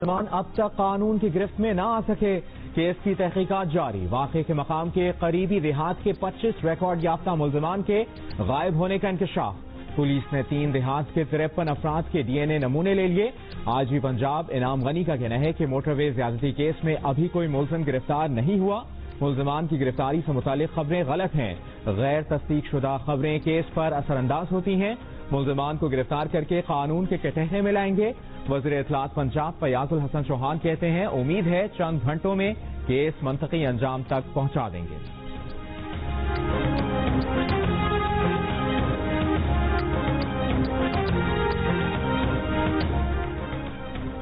مسلمان اب تک قانون کی گرفت میں نہ آ سکے. کیس کی تحقیقات جاری. واقعے کے مقام کے قریبی دیہات کے 25 ریکارڈ یافتہ ملزمان کے غائب ہونے کا انکشاف. پولیس نے 3 دیہات کے 53 افراد کے DNA نمونے لے لیے. آج بھی پنجاب انعام غنی کا کہنا ہے کہ موٹر وے زیادتی کیس میں ابھی کوئی ملزم گرفتار نہیں ہوا. ملزمان کی گرفتاری سے متعلق خبریں غلط ہیں. غیر تصدیق شدہ خبریں کیس پر اثر انداز ہوتی ہیں. ملزمان کو گرفتار کر کے قانون کے کٹہرے میں لائیں گے. وزیر اطلاعات پنجاب فیاض الحسن چوہان کہتے ہیں امید ہے چند گھنٹوں میں کیس منطقی انجام تک پہنچا دیں گے.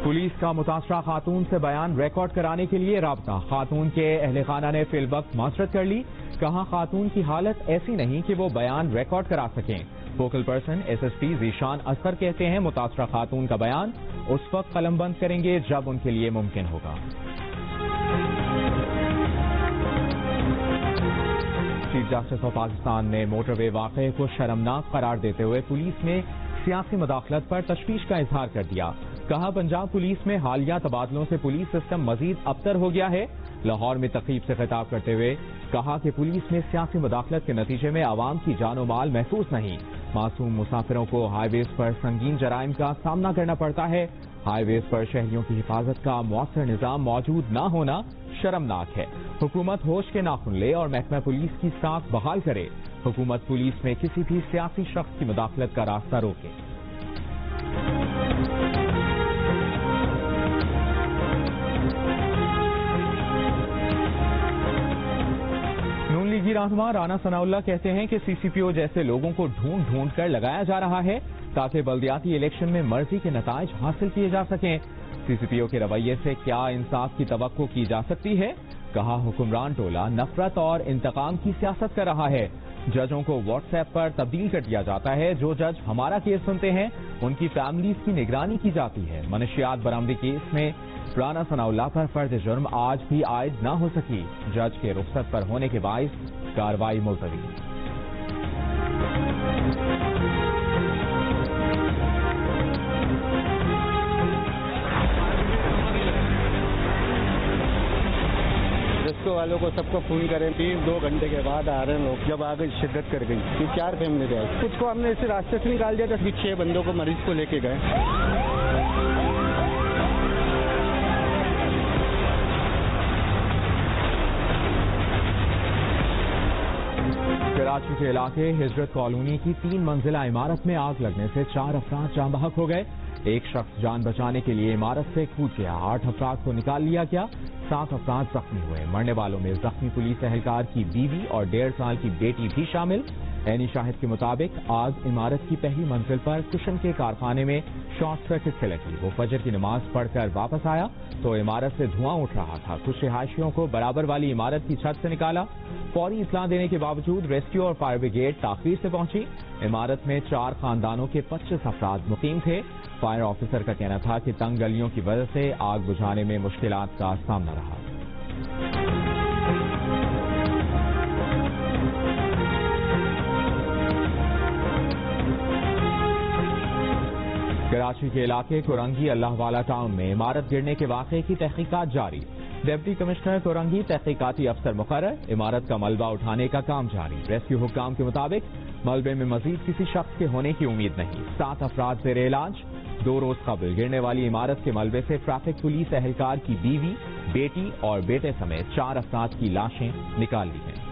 پولیس کا متاثرہ خاتون سے بیان ریکارڈ کرانے کے لیے رابطہ. خاتون کے اہل خانہ نے فی الوقت معذرت کر لی. کہا خاتون کی حالت ایسی نہیں کہ وہ بیان ریکارڈ کرا سکیں. Focal person SSP Zeeshan Asghar کہتے ہیں متاثرہ خاتون کا بیان اس وقت قلم بند کریں گے جب ان کے لیے ممکن ہوگا. چیف جسٹس آف پاکستان نے موٹر وے واقعے کو شرمناک قرار دیتے ہوئے پولیس میں سیاسی مداخلت پر تشویش کا اظہار کر دیا. کہا پنجاب پولیس میں حالیہ تبادلوں سے پولیس سسٹم مزید ابتر ہو گیا ہے. لاہور میں تقریب سے خطاب کرتے ہوئے کہا کہ پولیس میں سیاسی مداخلت کے نتیجے میں عوام کی جان و مال محفوظ نہیں. معصوم مسافروں کو ہائی ویز پر سنگین جرائم کا سامنا کرنا پڑتا ہے. ہائی ویز پر شہریوں کی حفاظت کا مؤثر نظام موجود نہ ہونا شرمناک ہے. حکومت ہوش کے ناخن لے اور محکمہ پولیس کی ساکھ بحال کرے. حکومت پولیس میں کسی بھی سیاسی شخص کی مداخلت کا راستہ روکے. رہنما رانا ثناء اللہ کہتے ہیں کہ CCPO جیسے لوگوں کو ڈھونڈ ڈھونڈ کر لگایا جا رہا ہے تاکہ بلدیاتی الیکشن میں مرضی کے نتائج حاصل کیے جا سکیں. CCPO کے رویے سے کیا انصاف کی توقع کی جا سکتی ہے. کہا حکمران ٹولہ نفرت اور انتقام کی سیاست کر رہا ہے. ججوں کو واٹس ایپ پر تبدیل کر دیا جاتا ہے. جو جج ہمارا کیس سنتے ہیں ان کی فیملیز کی نگرانی کی جاتی ہے. منشیات برآمدی کیس میں رانا ثناء اللہ پر فرد جرم آج بھی عائد نہ ہو سکی. جج کے رخصت پر ہونے کے باعث کارروائی ملتوی. رسکو والوں کو سب کو فون کریں 2 گھنٹے کے بعد آ رہے ہیں لوگ. جب آگے شدت کر گئی یہ 4 فیملی رہے. کچھ کو ہم نے اس راستے سے نکال دیا تھا. 6 بندوں کو مریض کو لے کے گئے. کراچی کے علاقے ہجرت کالونی کی 3 منزلہ عمارت میں آگ لگنے سے 4 افراد جاں بحق ہو گئے. ایک شخص جان بچانے کے لیے عمارت سے کود گیا. 8 افراد کو نکال لیا گیا. 7 افراد زخمی ہوئے. مرنے والوں میں زخمی پولیس اہلکار کی بیوی اور 1.5 سال کی بیٹی بھی شامل. عینی شاہد کے مطابق آگ عمارت کی پہلی منزل پر کشن کے کارخانے میں شارٹ سرکٹ سے لگی. وہ فجر کی نماز پڑھ کر واپس آیا تو عمارت سے دھواں اٹھ رہا تھا. کچھ رہائشیوں کو برابر والی عمارت کی چھت سے نکالا. فوری اطلاع دینے کے باوجود ریسکیو اور فائر بریگیڈ تاخیر سے پہنچی. عمارت میں 4 خاندانوں کے 25 افراد مقیم تھے. فائر آفیسر کا کہنا تھا کہ تنگ گلیوں کی وجہ سے آگ بجھانے میں مشکلات کا سامنا رہا. کراچی کے علاقے کورنگی اللہ والا ٹاؤن میں عمارت گرنے کے واقعے کی تحقیقات جاری. ڈپٹی کمشنر کورنگی تحقیقاتی افسر مقرر. عمارت کا ملبہ اٹھانے کا کام جاری. ریسکیو حکام کے مطابق ملبے میں مزید کسی شخص کے ہونے کی امید نہیں. 7 افراد زیر علاج. 2 روز قبل گرنے والی عمارت کے ملبے سے ٹریفک پولیس اہلکار کی بیوی، بیٹی اور بیٹے سمیت 4 افراد کی لاشیں نکال لی گئیں.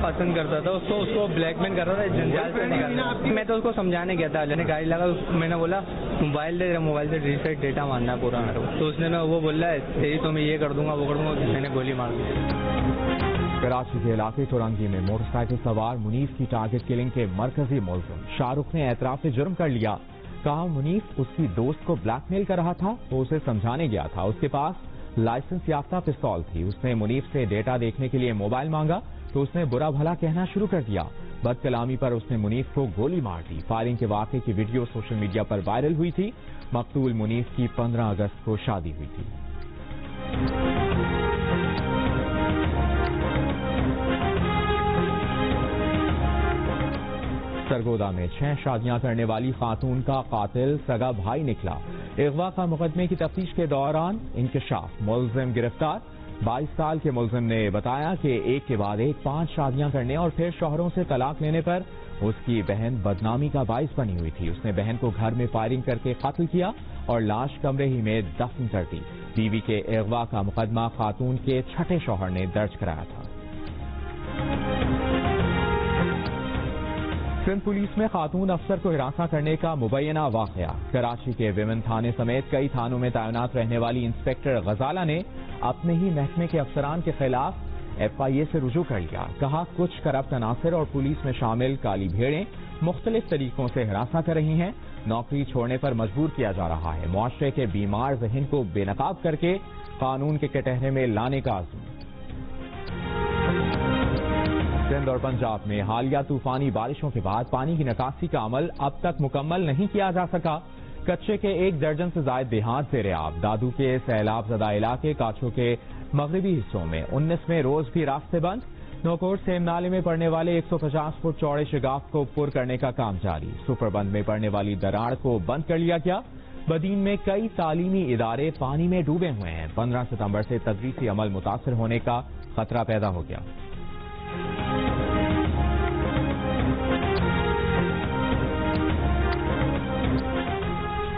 پسند کرتا تھا اس کو بلیک مین کر رہا تھا جنجال سے نکالنا. میں تو اس کو سمجھانے گیا تھا. گاڑی لگا میں نے بولا موبائل دے, موبائل سے ریسیٹ ڈیٹا ماننا ہے پورا میرے کو. تو اس نے وہ بول رہا ہے تیری تو میں یہ کر دوں گا وہ کر دوں گا. میں نے گولی مار دی. کراچی کے علاقے کورنگی میں موٹر سائیکل سوار منیف کی ٹارگٹ کلنگ کے مرکزی ملزم شاہ رخ نے اعتراف جرم کر لیا. کہا منیف اس کی دوست کو بلیک میل کر رہا تھا تو اسے سمجھانے گیا تھا. اس کے پاس لائسنس یافتہ پستول تھی. اس نے منیف سے ڈیٹا دیکھنے کے لیے موبائل مانگا تو اس نے برا بھلا کہنا شروع کر دیا. بد کلامی پر اس نے منیف کو گولی مار دی. فائرنگ کے واقعے کی ویڈیو سوشل میڈیا پر وائرل ہوئی تھی. مقتول منیف کی 15 اگست کو شادی ہوئی تھی. سرگودا میں 6 شادیاں کرنے والی خاتون کا قاتل سگا بھائی نکلا. اغوا کا مقدمے کی تفتیش کے دوران انکشاف. ملزم گرفتار. 22 سال کے ملزم نے بتایا کہ ایک کے بعد ایک 5 شادیاں کرنے اور پھر شوہروں سے طلاق لینے پر اس کی بہن بدنامی کا باعث بنی ہوئی تھی. اس نے بہن کو گھر میں فائرنگ کر کے قتل کیا اور لاش کمرے ہی میں دفن کر دی. بیوی کے اغوا کا مقدمہ خاتون کے چھٹے شوہر نے درج کرایا تھا. سندھ پولیس میں خاتون افسر کو ہراساں کرنے کا مبینہ واقعہ. کراچی کے ویمن تھانے سمیت کئی تھانوں میں تعینات رہنے والی انسپکٹر غزالہ نے اپنے ہی محکمے کے افسران کے خلاف FIA سے رجوع کر لیا. کہا کچھ کرپٹ عناصر اور پولیس میں شامل کالی بھیڑیں مختلف طریقوں سے ہراساں کر رہی ہیں. نوکری چھوڑنے پر مجبور کیا جا رہا ہے. معاشرے کے بیمار ذہن کو بے نقاب کر کے قانون کے کٹہرے میں لانے کا عزم. سندھ اور پنجاب میں حالیہ طوفانی بارشوں کے بعد پانی کی نکاسی کا عمل اب تک مکمل نہیں کیا جا سکا. کچے کے 1 درجن سے زائد دیہات زیر آب. دادو کے سیلاب زدہ علاقے کاچو کے مغربی حصوں میں 19ویں روز بھی راستے بند. نوکوٹ سیم نالے میں پڑنے والے 150 فٹ چوڑے شگاف کو پر کرنے کا کام جاری. سپر بند میں پڑنے والی دراڑ کو بند کر لیا گیا. بدین میں کئی تعلیمی ادارے پانی میں ڈوبے ہوئے ہیں. 15 ستمبر سے تدریسی عمل متاثر ہونے کا خطرہ پیدا ہو گیا.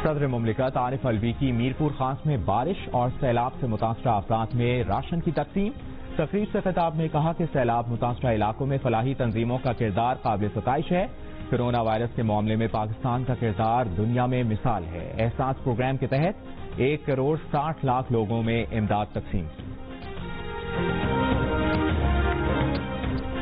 صدر مملکت عارف الوی کی میرپور خاص میں بارش اور سیلاب سے متاثرہ افراد میں راشن کی تقسیم. تقریب سے خطاب میں کہا کہ سیلاب متاثرہ علاقوں میں فلاحی تنظیموں کا کردار قابل ستائش ہے. کورونا وائرس کے معاملے میں پاکستان کا کردار دنیا میں مثال ہے. احساس پروگرام کے تحت 1 کروڑ 60 لاکھ لوگوں میں امداد تقسیم کی.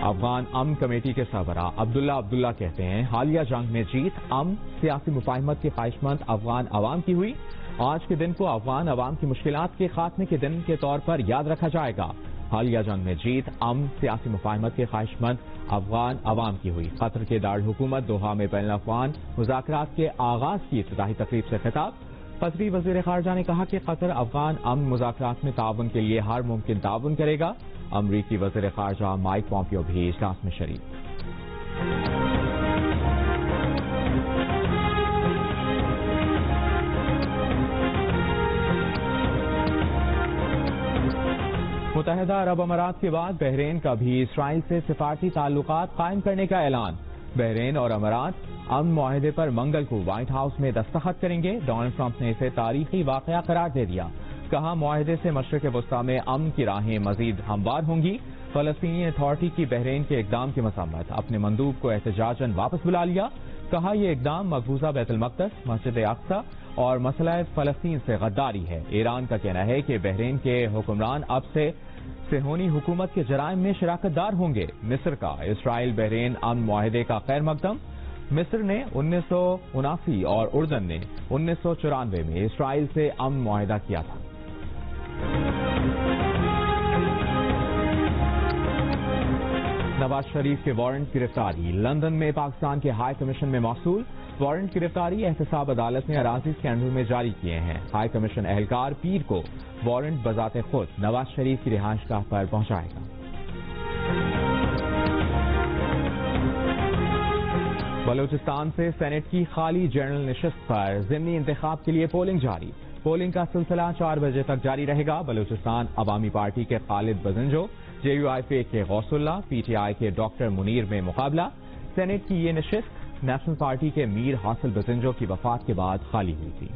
افغان امن کمیٹی کے سربراہ عبداللہ کہتے ہیں حالیہ جنگ میں جیت امن سیاسی مفاہمت کی خواہشمند افغان عوام کی ہوئی. آج کے دن کو افغان عوام کی مشکلات کے خاتمے کے دن کے طور پر یاد رکھا جائے گا. حالیہ جنگ میں جیت امن سیاسی مفاہمت کے خواہشمند افغان عوام کی ہوئی. قطر کے دارالحکومت دوحہ میں بین الاقوامی مذاکرات کے آغاز کی افتتاحی تقریب سے خطاب. قطری وزیر خارجہ نے کہا کہ قطر افغان امن مذاکرات میں تعاون کے لیے ہر ممکن تعاون کرے گا. امریکی وزیر خارجہ مائک پومپیو بھی اجلاس میں شریک. متحدہ عرب امارات کے بعد بحرین کا بھی اسرائیل سے سفارتی تعلقات قائم کرنے کا اعلان. بحرین اور امارات امن معاہدے پر منگل کو وائٹ ہاؤس میں دستخط کریں گے. ڈونلڈ ٹرمپ نے اسے تاریخی واقعہ قرار دے دیا. کہا معاہدے سے مشرق وسطی میں امن کی راہیں مزید ہموار ہوں گی. فلسطینی اتھارٹی کی بحرین کے اقدام کی مذمت. اپنے مندوب کو احتجاجاً واپس بلا لیا. کہا یہ اقدام مقبوضہ بیت المقدس مسجد اقصی اور مسئلہ فلسطین سے غداری ہے. ایران کا کہنا ہے کہ بحرین کے حکمران اب سے صہیونی حکومت کے جرائم میں شراکت دار ہوں گے. مصر کا اسرائیل بحرین امن معاہدے کا خیر مقدم. مصر نے 1979 اور اردن نے 1994 میں اسرائیل سے امن معاہدہ کیا تھا. نواز شریف کے وارنٹ گرفتاری. لندن میں پاکستان کے ہائی کمیشن میں موصول. وارنٹ گرفتاری احتساب عدالت نے اراضی اسکینڈل میں جاری کیے ہیں. ہائی کمیشن اہلکار پیر کو وارنٹ بذات خود نواز شریف کی رہائش گاہ پر پہنچائے گا. بلوچستان سے سینٹ کی خالی جنرل نشست پر ضمنی انتخاب کے لیے پولنگ جاری. پولنگ کا سلسلہ 4 بجے تک جاری رہے گا. بلوچستان عوامی پارٹی کے خالد بزنجو, JUIP کے غوث اللہ, PTI کے ڈاکٹر منیر میں مقابلہ. سینٹ کی یہ نشست نیشنل پارٹی کے میر حاصل بزنجو کی وفات کے بعد خالی ہوئی تھی.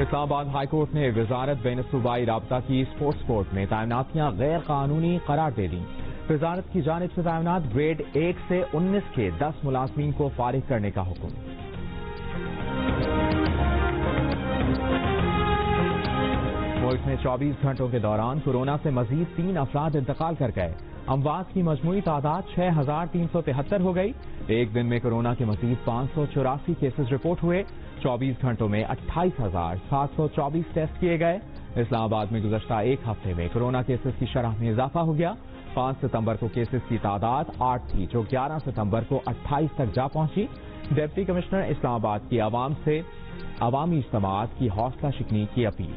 اسلام آباد ہائی کورٹ نے وزارت بین الصوبائی رابطہ کی اسپورٹس کورٹ میں تعیناتیاں غیر قانونی قرار دے دیں. وزارت کی جانب سے تعینات گریڈ 1 سے 19 کے 10 ملازمین کو فارغ کرنے کا حکم. ملک میں 24 گھنٹوں کے دوران کورونا سے مزید 3 افراد انتقال کر گئے. اموات کی مجموعی تعداد 6373 ہو گئی. ایک دن میں کورونا کے مزید 584 کیسز رپورٹ ہوئے. 24 گھنٹوں میں 28,724 ٹیسٹ کیے گئے. اسلام آباد میں گزشتہ ایک ہفتے میں کورونا کیسز کی شرح میں اضافہ ہو گیا. 5 ستمبر کو کیسز کی تعداد 8 تھی, جو 11 ستمبر کو 28 تک جا پہنچی. ڈپٹی کمشنر اسلام آباد کی عوام سے عوامی اجتماعات کی حوصلہ شکنی کی appeal.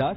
10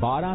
12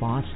5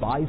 22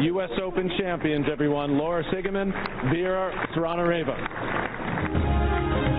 US Open champions, everyone. Laura Siegemund, Vera Saranareva.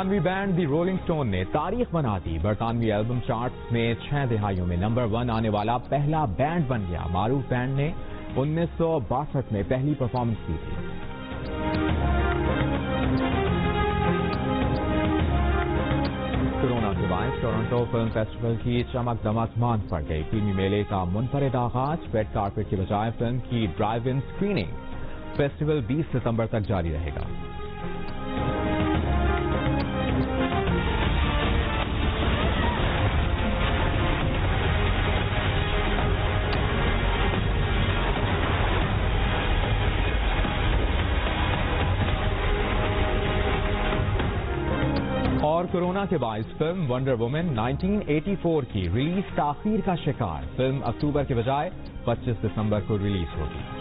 برطانوی بینڈ دی رولنگ سٹون نے تاریخ بنا دی. برطانوی ایلبم چارٹس میں 6 دہائیوں میں نمبر 1 آنے والا پہلا بینڈ بن گیا. معروف بینڈ نے 1962 میں پہلی پرفارمنس کی تھی. کورونا کے باعث ٹورنٹو فلم فیسٹیول کی چمک دمک ماند پڑ گئی. فلمی میلے کا منفرد آغاز. ریڈ کارپیٹ کے بجائے فلم کی ڈرائیو ان اسکریننگ. فیسٹیول 20 ستمبر تک جاری رہے گا. اور کورونا کے باعث فلم ونڈر وومن 1984 کی ریلیز تاخیر کا شکار. فلم اکتوبر کے بجائے 25 دسمبر کو ریلیز ہوگی.